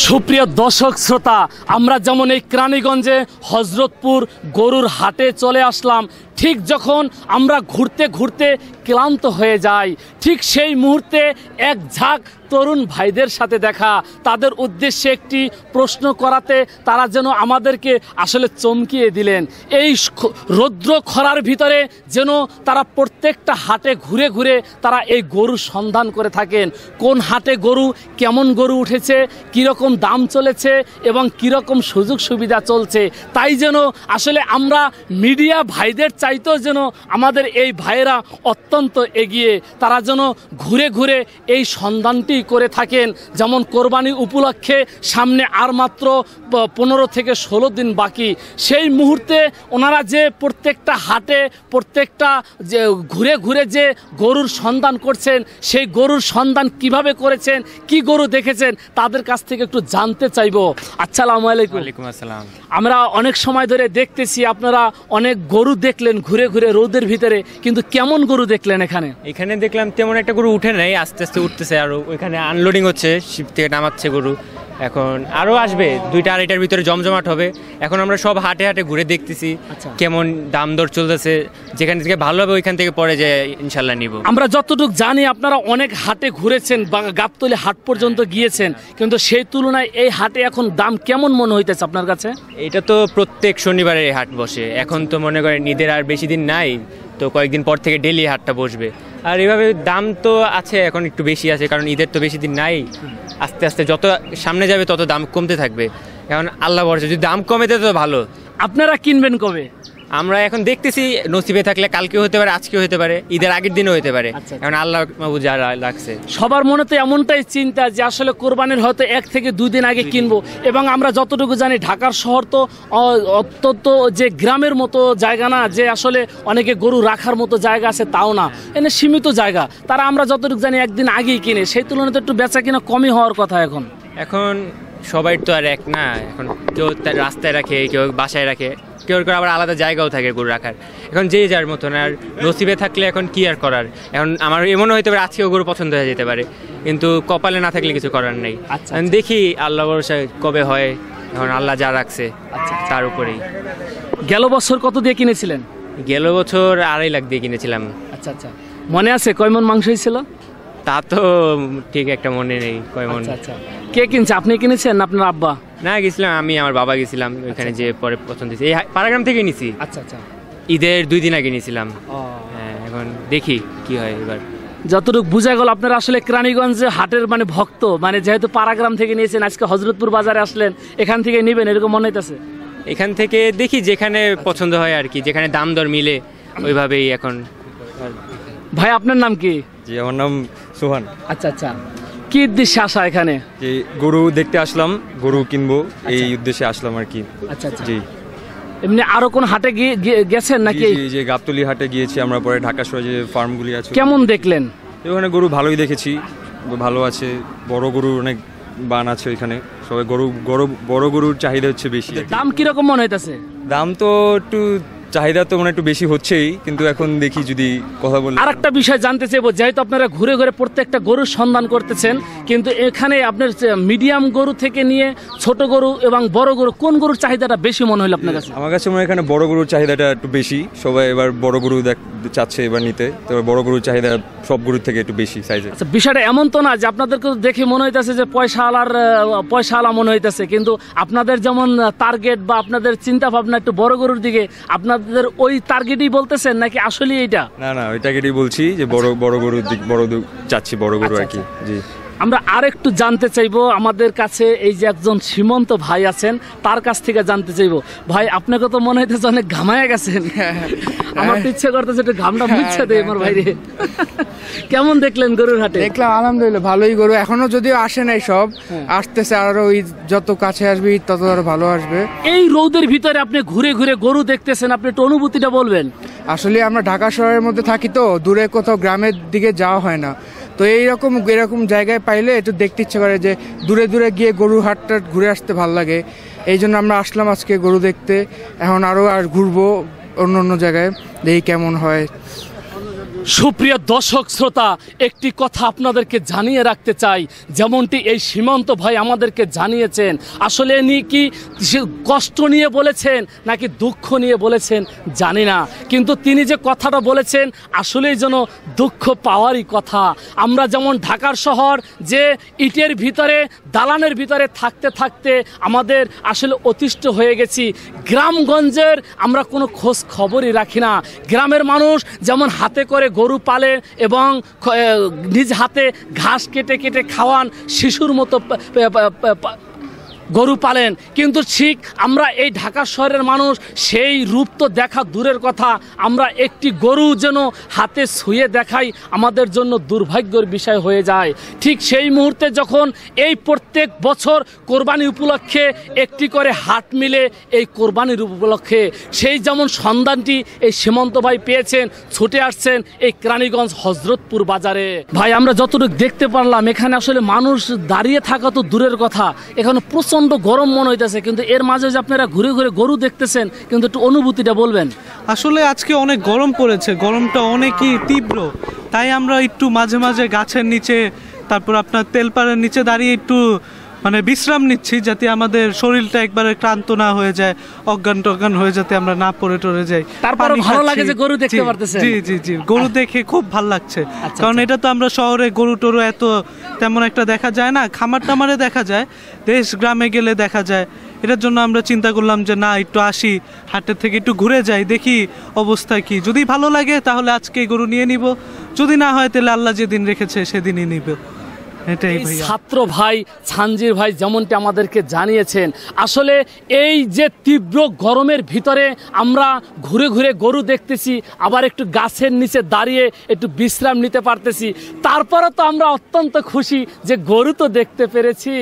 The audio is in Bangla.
সুপ্রিয় দর্শক শ্রোতা, আমরা যেমন এই কেরানীগঞ্জে হযরতপুর গরুর হাটে চলে আসলাম, ঠিক যখন আমরা ঘুরতে ঘুরতে ক্লান্ত হয়ে যাই, ঠিক সেই মুহূর্তে এক ঝাঁক তরুণ ভাইদের সাথে দেখা। তাদের উদ্দেশ্যে একটি প্রশ্ন করাতে তারা যেন আমাদেরকে আসলে চমকিয়ে দিলেন। এই রৌদ্র খরার ভিতরে যেন তারা প্রত্যেকটা হাটে ঘুরে ঘুরে তারা এই গরুর সন্ধান করে থাকেন। কোন হাটে গরু, কেমন গরু উঠেছে, কীরকম দাম চলেছে এবং কীরকম সুযোগ সুবিধা চলছে, তাই যেন আসলে আমরা মিডিয়া ভাইদের চাইতেও যেন আমাদের এই ভাইয়েরা অত্যন্ত এগিয়ে। তারা যেন ঘুরে ঘুরে এই সন্ধানটি করে থাকেন। যেমন কোরবানি উপলক্ষে সামনে আর মাত্র 15 থেকে 16 দিন বাকি, সেই মুহূর্তে ওনারা যে প্রত্যেকটা হাটে প্রত্যেকটা যে ঘুরে ঘুরে যে গরুর সন্ধান করছেন, সেই গরুর সন্ধান কিভাবে করেছেন, কি গরু দেখেছেন, তাদের কাছ থেকে একটু জানতে চাইবো। আসসালামু আলাইকুম। ওয়ালাইকুম আসসালাম। আমরা অনেক সময় ধরে দেখতেছি আপনারা অনেক গরু দেখলেন ঘুরে ঘুরে রোদের ভিতরে, কিন্তু কেমন গরু দেখলেন এখানে? এখানে দেখলাম তেমন একটা গরু উঠে নাই, আস্তে আস্তে উঠতেছে, আর ওইখানে আনলোডিং হচ্ছে, শিপ থেকে নামাচ্ছে গরু। এখন আরও আসবে, 2-2.5টার ভিতরে জমজমাট হবে। এখন আমরা সব হাটে হাটে ঘুরে দেখতেছি কেমন দাম দর চলতেছে, যেখান থেকে ভালো হবে ওইখান থেকে পরে যে ইনশাল্লাহ নিব। আমরা যতটুকু জানি আপনারা অনেক হাটে ঘুরেছেন বা গাবতলী হাট পর্যন্ত গিয়েছেন, কিন্তু সেই তুলনায় এই হাটে এখন দাম কেমন মনে হইতেছে আপনার কাছে? এটা তো প্রত্যেক শনিবারে এই হাট বসে। এখন তো মনে করেন ঈদের আর বেশি দিন নাই, তো কয়েকদিন পর থেকে ডেলি হাটটা বসবে। আর এভাবে দাম তো আছে, এখন একটু বেশি আছে, কারণ ঈদের তো বেশি দিন নাই। আস্তে আস্তে যত সামনে যাবে তত দাম কমতে থাকবে। এখন আল্লাহ ভরসা, যদি দাম কমে দেয় তো ভালো। আপনারা কিনবেন কবে? আমরা এখন দেখতেছি, নসিবে থাকলে কালকেও হতে পারে, আজকেও হতে পারে, ঈদের আগের দিনও হতে পারে। এখন আল্লাহ মাহবুব যা লাগছে। সবার মনে তো এমনটাই চিন্তা যে আসলে কোরবানির হয়তো 1 থেকে 2 দিন আগে কিনবো। এবং আমরা যতটুকু জানি ঢাকার শহর তো অত্যন্ত যে গ্রামের মতো জায়গা না, যে আসলে অনেকে গরু রাখার মতো জায়গা আছে তাও না, এনে সীমিত জায়গা। তারা আমরা যতটুকু জানি একদিন আগেই কিনে, সেই তুলনায় তো একটু বেচা কিনা কমই হওয়ার কথা। এখন সবাই তো আর এক না, এখন কেউ রাস্তায় রাখে, কেউ বাসায় রাখে, কেউ আবার আলাদা জায়গাও থাকে গরু রাখার। এখন যে যার মতন, আর নসিবে থাকলে এখন কি আর করার। এখন আমার এমনও হইতে পারে আজকেও গরু পছন্দ হয়ে যেতে পারে, কিন্তু কপালে না থাকলে কিছু করার নেই। দেখি আল্লাহ ভরসা কবে হয়, এখন আল্লাহ যা রাখছে তার উপরেই। গেল বছর কত দিয়ে কিনেছিলেন? গেল বছর 2.5 লাখ দিয়ে কিনেছিলাম। আচ্ছা আচ্ছা, মনে আছে কয় মন মাংস হয়েছিল? তা তো ঠিক একটা মনে নেই কয় মন। আচ্ছা, কে কিনছে? আপনি কিনেছেন না আপনার আব্বা? না, গেছিলাম আমি, আমার বাবা গেছিলাম ওইখানে, যে পরে পছন্দ হয়েছে। এই পাড়াগ্রাম থেকে নিছি। আচ্ছা আচ্ছা, ঈদের 2 দিন আগে নিয়েছিলাম। হ্যাঁ, এখন দেখি কি হয় এবার। যতটুকু বোঝা গেল আপনারা আসলে কেরানীগঞ্জে হাটের মানে ভক্ত, মানে যেহেতু পাড়াগ্রাম থেকে নিয়েছেন, আজকে হযরতপুর বাজারে আসলেন, এখান থেকে নেবেন এরকম মনে হইতেছে? এখান থেকে দেখি যেখানে পছন্দ হয় আর কি, যেখানে দাম দর মিলে ওইভাবেই এখন। ভাই আপনার নাম কি? জি, আমার নাম সোহান। আচ্ছা আচ্ছা, কি উদ্দেশ্যে আসা এখানে? যে গরু দেখতে আসলাম, গরু কিনবো এই উদ্দেশ্যে আসলাম আর কি। আচ্ছা আচ্ছা, জি। এমনি আরো কোন হাটে গেছেন নাকি? যে গাবতলী হাটে গিয়েছি আমরা, পরে ঢাকা শহরে যে ফার্মগুলি আছে। কেমন দেখলেন? ওখানে গরু ভালোই দেখেছি, ভালো আছে, বড় গরু অনেক বান আছে ওইখানে। সবাই বড় গরুর চাহিদা হচ্ছে বেশি। দাম কিরকম মনে হইতেছে? দাম তো একটু চাহিদা তো একটু বেশি হচ্ছেই, কিন্তু এখন দেখি যদি কথা বলি। আর একটা বিষয় জানতে চাইবো, যেহেতু আপনারা ঘুরে ঘুরে প্রত্যেকটা গরুর সন্ধান করতেছেন, কিন্তু এখানে আপনার মিডিয়াম গরু থেকে নিয়ে ছোট গরু এবং বড় গরু, কোন গরুর চাহিদাটা বেশি মনে হলো আপনার কাছে? আমার কাছে মনে হয় এখানে বড় গরুর চাহিদাটা একটু বেশি। সবাই এবার বড় গরু চাচ্ছে এবার নিতে, তবে বড় গরুর চাহিদা সব গরুর থেকে একটু বেশি সাইজে। আচ্ছা, বিষয়টা এমন তো না যে আপনাদেরকে দেখে মনে হইতেছে যে পয়সাওয়ালা মনে হইতেছে, কিন্তু আপনাদের যেমন টার্গেট বা আপনাদের চিন্তা ভাবনা একটু বড় গরুর দিকে, আপনাদের ওই টার্গেটই বলতেছেন নাকি আসলে এইটা? না, ওই টার্গেটই বলছি যে বড় গরুর দিক, চাচ্ছি বড় গরু আর কি। জি। আমরা আরেকটু জানতে চাইবো, আমাদের কাছে এই যে একজন সীমন্ত ভাই আছেন, তার কাছ থেকে জানতে চাইবো। ভাই, আপনাকে তো মনে হইতেছে অনেক ঘামায় গেছেন। আমার তো ইচ্ছে করতেছে একটু ঘামটা মুছে দেয় আমার ভাইরে। কেমন দেখলেন গরুর হাটে? দেখলাম আলহামদুলিল্লাহ ভালোই গরু, এখনো যদিও আসে নাই, সব আসতেছে, আরো যত কাছে আসবে তত আরো ভালো আসবে। এই রোদের ভিতরে আপনি ঘুরে ঘুরে গরু দেখতেছেন, আপনি একটু অনুভূতিটা বলবেন। আসলে আমরা ঢাকা শহরের মধ্যে থাকি, তো দূরে কোথাও গ্রামের দিকে যাওয়া হয় না, তো এরকম জায়গায় পাইলে একটু দেখতে ইচ্ছে করে যে দূরে দূরে গিয়ে গরু হাটটা ঘুরে আসতে ভালো লাগে। এই জন্য আমরা আসলাম আজকে গরু দেখতে। এখন আরো ঘুরবো অন্য জায়গায়, দেখি কেমন হয়। সুপ্রিয় দর্শক শ্রোতা, একটি কথা আপনাদেরকে জানিয়ে রাখতে চাই, যেমনটি এই সীমান্ত ভাই আমাদেরকে জানিয়েছেন, আসলে ইনি কি কষ্ট নিয়ে বলেছেন নাকি দুঃখ নিয়ে বলেছেন জানি না, কিন্তু তিনি যে কথাটা বলেছেন আসলেই যেন দুঃখ পাওয়ারই কথা। আমরা যেমন ঢাকার শহর যে ইটের ভিতরে দালানের ভিতরে থাকতে থাকতে আমাদের আসলে অতিষ্ঠ হয়ে গেছি, গ্রামগঞ্জের আমরা কোনো খোঁজ খবরই রাখি না। গ্রামের মানুষ যেমন হাতে করে গরু পালে এবং নিজ হাতে ঘাস কেটে কেটে খাওয়ান, শিশুর মতো গরু পালেন, কিন্তু ঠিক আমরা এই ঢাকা শহরের মানুষ সেই রূপ তো দেখা দূরের কথা, আমরা একটি গরু যেন হাতে ছুঁয়ে দেখাই আমাদের জন্য দুর্ভাগ্যের বিষয় হয়ে যায়। ঠিক সেই মুহূর্তে যখন এই প্রত্যেক বছর কোরবানি উপলক্ষে একটি করে হাট মিলে, এই কোরবানির উপলক্ষে সেই যেমন সন্ধানটি এই সীমান্ত ভাই পেয়েছেন, ছুটে আসছেন এই কেরানীগঞ্জ হজরতপুর বাজারে। ভাই আমরা যতটুকু দেখতে পারলাম এখানে আসলে মানুষ দাঁড়িয়ে থাকা তো দূরের কথা, এখানে প্রচণ্ড গরম মনে হইতেছে, কিন্তু এর মাঝে যে আপনারা ঘুরে ঘুরে গরু দেখতেছেন, কিন্তু একটু অনুভূতিটা বলবেন। আসলে আজকে অনেক গরম পড়েছে, গরমটা অনেকই তীব্র, তাই আমরা একটু মাঝে মাঝে গাছের নিচে, তারপর আপনার তেলপাড়ের নিচে দাঁড়িয়ে একটু মানে বিশ্রাম নিচ্ছি, যাতে আমাদের শরীরটা একবারে ক্লান্ত না হয়ে যায়, অজ্ঞান টজ্ঞান হয়ে যাতে আমরা না পড়ে টরে যাই। তারপরে ভালো লাগে যে গরু দেখতে পারতেছেন। জি জি জি, গরু দেখে খুব ভালো লাগছে, কারণ এটা তো আমরা শহরে গরু টরু এত তেমন একটা দেখা যায় না, খামার টামারে দেখা যায়, দেশ গ্রামে গেলে দেখা যায়। এটার জন্য আমরা চিন্তা করলাম যে না, একটু আসি, হাটের থেকে একটু ঘুরে যাই, দেখি অবস্থা কি। যদি ভালো লাগে তাহলে আজকে গরু নিয়ে নিব, যদি না হয় তাহলে আল্লাহ যেদিন রেখেছে সেদিনই নিব। ছাত্র ভাই ছানজির ভাই যেমনটি আমাদেরকে জানিয়েছেন, আসলে এই যে তীব্র গরমের ভিতরে আমরা ঘুরে ঘুরে গরু দেখতেছি, আবার একটু গাছের নিচে দাঁড়িয়ে একটু বিশ্রাম নিতে পারতেছি, তারপরে তো আমরা অত্যন্ত খুশি যে গরু তো দেখতে পেরেছি।